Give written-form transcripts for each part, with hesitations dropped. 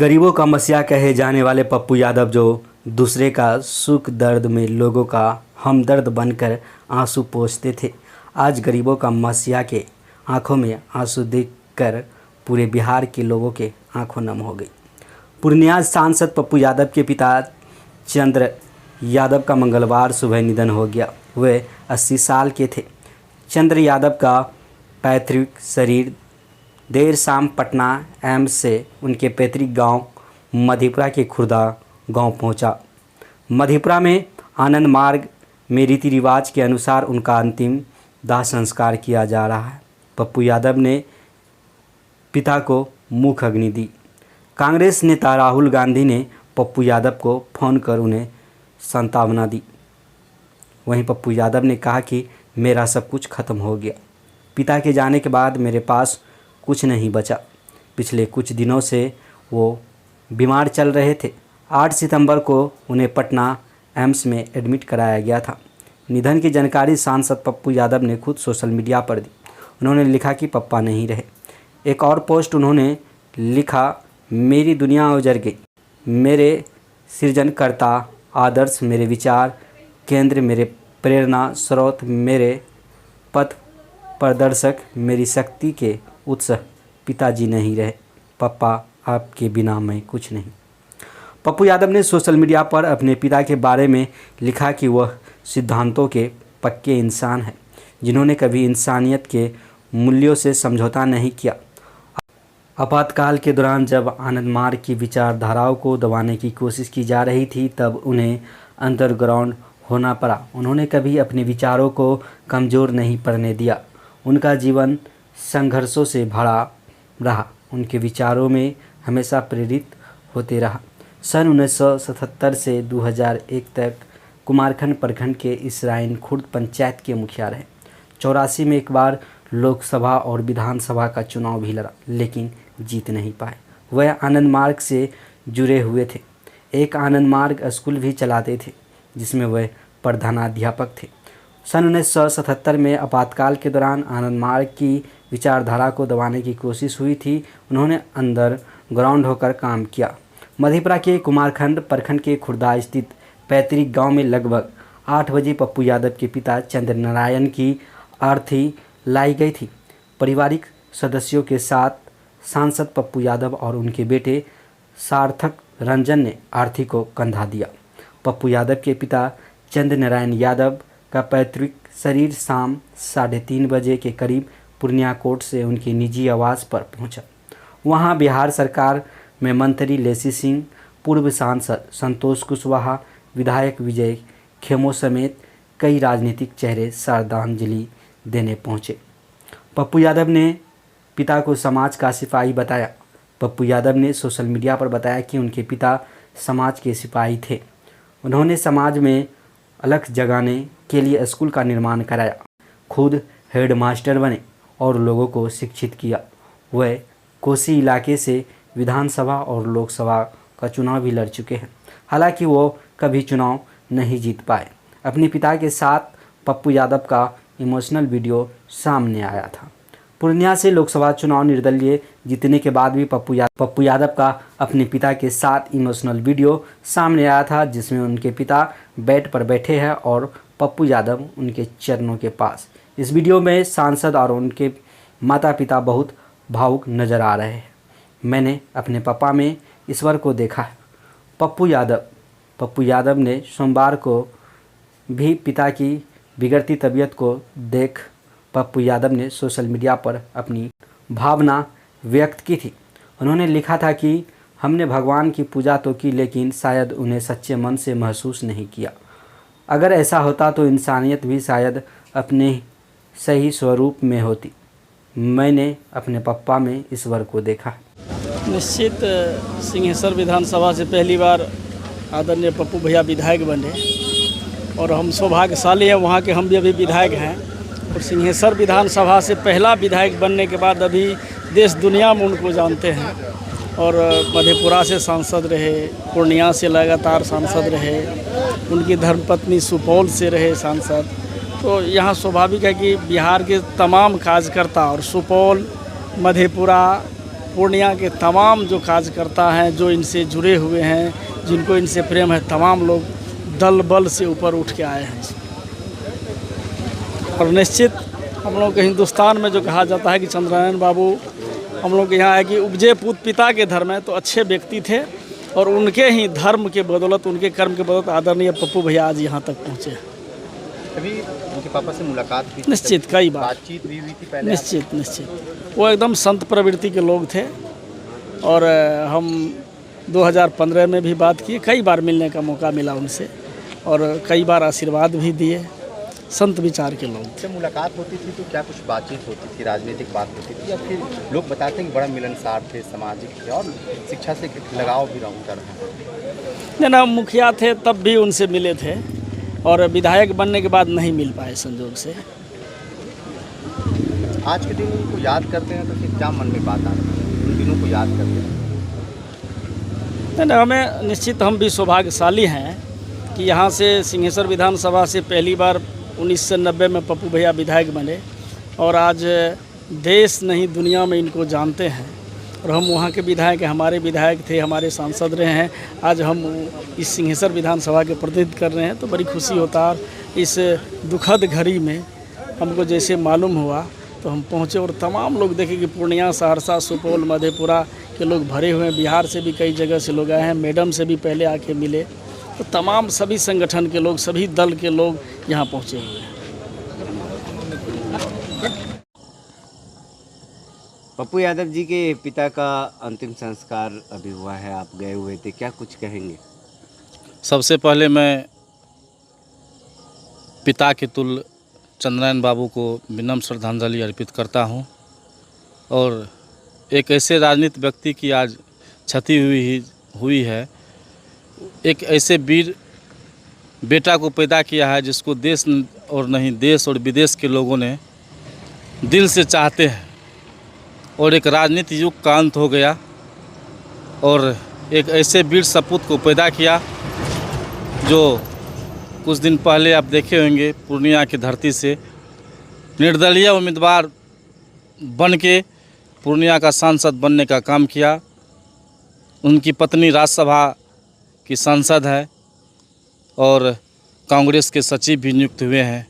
गरीबों का मसीहा कहे जाने वाले पप्पू यादव जो दूसरे का सुख दर्द में लोगों का हमदर्द बनकर आंसू पोंछते थे, आज गरीबों का मसीहा के आंखों में आंसू देखकर पूरे बिहार के लोगों के आंखों नम हो गई। पूर्णिया सांसद पप्पू यादव के पिता चंद्र यादव का मंगलवार सुबह निधन हो गया। वे 80 साल के थे। चंद्र यादव का पैतृक शरीर देर शाम पटना एम्स से उनके पैतृक गांव मधेपुरा के खुर्दा गांव पहुंचा। मधेपुरा में आनंद मार्ग में रीति रिवाज के अनुसार उनका अंतिम दाह संस्कार किया जा रहा है। पप्पू यादव ने पिता को मुख अग्नि दी। कांग्रेस नेता राहुल गांधी ने पप्पू यादव को फ़ोन कर उन्हें सांत्वना दी। वहीं पप्पू यादव ने कहा कि मेरा सब कुछ खत्म हो गया। पिता के जाने के बाद मेरे पास कुछ नहीं बचा। पिछले कुछ दिनों से वो बीमार चल रहे थे। 8 सितंबर को उन्हें पटना एम्स में एडमिट कराया गया था। निधन की जानकारी सांसद पप्पू यादव ने खुद सोशल मीडिया पर दी। उन्होंने लिखा कि पप्पा नहीं रहे। एक और पोस्ट उन्होंने लिखा, मेरी दुनिया उजड़ गई। मेरे सृजनकर्ता आदर्श, मेरे विचार केंद्र, मेरे प्रेरणा स्रोत, मेरे पथ प्रदर्शक, मेरी शक्ति के उत्स पिताजी नहीं रहे। पप्पा आपके बिना मैं कुछ नहीं। पप्पू यादव ने सोशल मीडिया पर अपने पिता के बारे में लिखा कि वह सिद्धांतों के पक्के इंसान हैं, जिन्होंने कभी इंसानियत के मूल्यों से समझौता नहीं किया। आपातकाल के दौरान जब आनंद मार्ग की विचारधाराओं को दबाने की कोशिश की जा रही थी, तब उन्हें अंडरग्राउंड होना पड़ा। उन्होंने कभी अपने विचारों को कमज़ोर नहीं पड़ने दिया। उनका जीवन संघर्षों से भरा रहा। उनके विचारों में हमेशा प्रेरित होते रहा। सन 1977 से 2001 तक कुमारखंड प्रखंड के इसराइन खुर्द पंचायत के मुखिया रहे। 84 में एक बार लोकसभा और विधानसभा का चुनाव भी लड़ा, लेकिन जीत नहीं पाए। वह आनंद मार्ग से जुड़े हुए थे। एक आनंद मार्ग स्कूल भी चलाते थे, जिसमें वह प्रधानाध्यापक थे। सन 1977 में आपातकाल के दौरान आनंद मार्ग की विचारधारा को दबाने की कोशिश हुई थी। उन्होंने अंडर ग्राउंड होकर काम किया। मधेपुरा के कुमारखंड प्रखंड के खुर्दा स्थित पैतृक गांव में लगभग 8 बजे पप्पू यादव के पिता चंद्र नारायण की आरती लाई गई थी। पारिवारिक सदस्यों के साथ सांसद पप्पू यादव और उनके बेटे सार्थक रंजन ने आरती को कंधा दिया। पप्पू यादव के पिता चंद्र नारायण यादव का पैतृक शरीर शाम 3:30 बजे के करीब पूर्णिया कोर्ट से उनके निजी आवास पर पहुंचा। वहां बिहार सरकार में मंत्री लेसी सिंह, पूर्व सांसद संतोष कुशवाहा, विधायक विजय खेमो समेत कई राजनीतिक चेहरे श्रद्धांजलि देने पहुंचे। पप्पू यादव ने पिता को समाज का सिपाही बताया। पप्पू यादव ने सोशल मीडिया पर बताया कि उनके पिता समाज के सिपाही थे। उन्होंने समाज में अलख जगाने के लिए स्कूल का निर्माण कराया, खुद हेडमास्टर बने और लोगों को शिक्षित किया। वह कोसी इलाके से विधानसभा और लोकसभा का चुनाव भी लड़ चुके हैं। हालांकि वो कभी चुनाव नहीं जीत पाए। अपने पिता के साथ पप्पू यादव का इमोशनल वीडियो सामने आया था। पूर्णिया से लोकसभा चुनाव निर्दलीय जीतने के बाद भी पप्पू यादव का अपने पिता के साथ इमोशनल वीडियो सामने आया था, जिसमें उनके पिता बेड पर बैठे हैं और पप्पू यादव उनके चरणों के पास। इस वीडियो में सांसद और उनके माता पिता बहुत भावुक नजर आ रहे हैं। मैंने अपने पापा में ईश्वर को देखा है। पप्पू यादव ने सोमवार को भी पिता की बिगड़ती तबीयत को देख पप्पू यादव ने सोशल मीडिया पर अपनी भावना व्यक्त की थी। उन्होंने लिखा था कि हमने भगवान की पूजा तो की, लेकिन शायद उन्हें सच्चे मन से महसूस नहीं किया। अगर ऐसा होता तो इंसानियत भी शायद अपने सही स्वरूप में होती। मैंने अपने पप्पा में ईश्वर को देखा। निश्चित सिंहेश्वर विधानसभा से पहली बार आदरणीय पप्पू भैया विधायक बने और हम सौभाग्यशाली हैं, वहाँ के हम भी अभी विधायक हैं। और सिंहेश्वर विधानसभा से पहला विधायक बनने के बाद अभी देश दुनिया में उनको जानते हैं। और मधेपुरा से सांसद रहे, पूर्णिया से लगातार सांसद रहे, उनकी धर्मपत्नी सुपौल से रहे सांसद। तो यहाँ स्वाभाविक है कि बिहार के तमाम कार्यकर्ता और सुपौल, मधेपुरा, पूर्णिया के तमाम जो कार्यकर्ता हैं, जो इनसे जुड़े हुए हैं, जिनको इनसे प्रेम है, तमाम लोग दल बल से ऊपर उठ के आए हैं। और निश्चित हम लोग के हिंदुस्तान में जो कहा जाता है कि चंद्रनारायण बाबू हम लोग के यहाँ है कि उपजे पूत पिता के धर्म है, तो अच्छे व्यक्ति थे और उनके ही धर्म के बदौलत, उनके कर्म के बदौलत आदरणीय पप्पू भैया आज यहाँ तक पहुँचे। कभी उनके पापा से मुलाकात भी निश्चित कई बार बातचीत भी हुई थी पहले? निश्चित वो एकदम संत प्रवृत्ति के लोग थे और हम 2015 में भी बात किए, कई बार मिलने का मौका मिला उनसे और कई बार आशीर्वाद भी दिए। संत विचार के लोग थे। जब मुलाकात होती थी तो क्या कुछ बातचीत होती थी, राजनीतिक बात होती थी, या फिर लोग बताते हैं कि बड़ा मिलनसार थे, सामाजिक थे और शिक्षा से लगाव भी उनका रहा? नहीं ना, मुखिया थे तब भी उनसे मिले थे और विधायक बनने के बाद नहीं मिल पाए संजोग से। आज के दिन उनको याद करते हैं तो फिर क्या मन में बात आती है, उन दिनों को याद करते हैं? नहीं, हमें निश्चित हम भी सौभाग्यशाली हैं कि यहाँ से सिंहेश्वर विधानसभा से पहली बार 1990 में पप्पू भैया विधायक बने और आज देश नहीं दुनिया में इनको जानते हैं और हम वहाँ के विधायक हैं, हमारे विधायक थे, हमारे सांसद रहे हैं। आज हम इस सिंहेश्वर विधानसभा के प्रतिनिधित्व कर रहे हैं तो बड़ी खुशी होता है। इस दुखद घड़ी में हमको जैसे मालूम हुआ तो हम पहुँचे और तमाम लोग देखे कि पूर्णिया, सहरसा, सुपौल, मधेपुरा के लोग भरे हुए हैं। बिहार से भी कई जगह से लोग आए हैं, मैडम से भी पहले आके मिले, तो तमाम सभी संगठन के लोग, सभी दल के लोग यहाँ पहुँचे हुए हैं। पप्पू यादव जी के पिता का अंतिम संस्कार अभी हुआ है, आप गए हुए थे, क्या कुछ कहेंगे? सबसे पहले मैं पिता के तुल्य चंद्रनारायण बाबू को विनम्र श्रद्धांजलि अर्पित करता हूं और एक ऐसे राजनीतिक व्यक्ति की आज क्षति हुई है। एक ऐसे वीर बेटा को पैदा किया है जिसको देश और नहीं देश और विदेश के लोगों ने दिल से चाहते हैं और एक राजनीतिक युग का अंत हो गया और एक ऐसे वीर सपूत को पैदा किया जो कुछ दिन पहले आप देखे होंगे पूर्णिया की धरती से निर्दलीय उम्मीदवार बन के पूर्णिया का सांसद बनने का काम किया। उनकी पत्नी राज्यसभा की सांसद है और कांग्रेस के सचिव भी नियुक्त हुए हैं।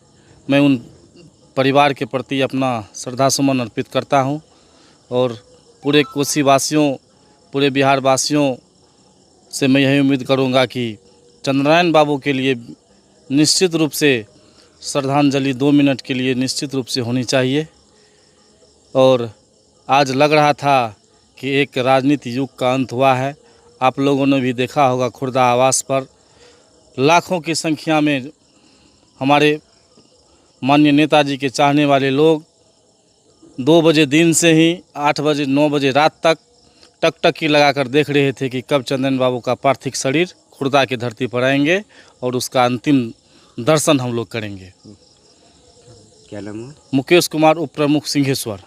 मैं उन परिवार के प्रति अपना श्रद्धासुमन अर्पित करता हूं और पूरे कोसी वासियों, पूरे बिहार वासियों से मैं यही उम्मीद करूंगा कि चंद्रनारायण बाबू के लिए निश्चित रूप से श्रद्धांजलि 2 मिनट के लिए निश्चित रूप से होनी चाहिए। और आज लग रहा था कि एक राजनीतिक युग का अंत हुआ है। आप लोगों ने भी देखा होगा खुर्दा आवास पर लाखों की संख्या में हमारे माननीय नेताजी के चाहने वाले लोग 2 बजे दिन से ही 8 बजे 9 बजे रात तक टकटकी लगाकर देख रहे थे कि कब चंद्रनारायण बाबू का पार्थिव शरीर खुर्दा की धरती पर आएंगे और उसका अंतिम दर्शन हम लोग करेंगे। क्या नाम है? मुकेश कुमार, उप प्रमुख सिंहेश्वर।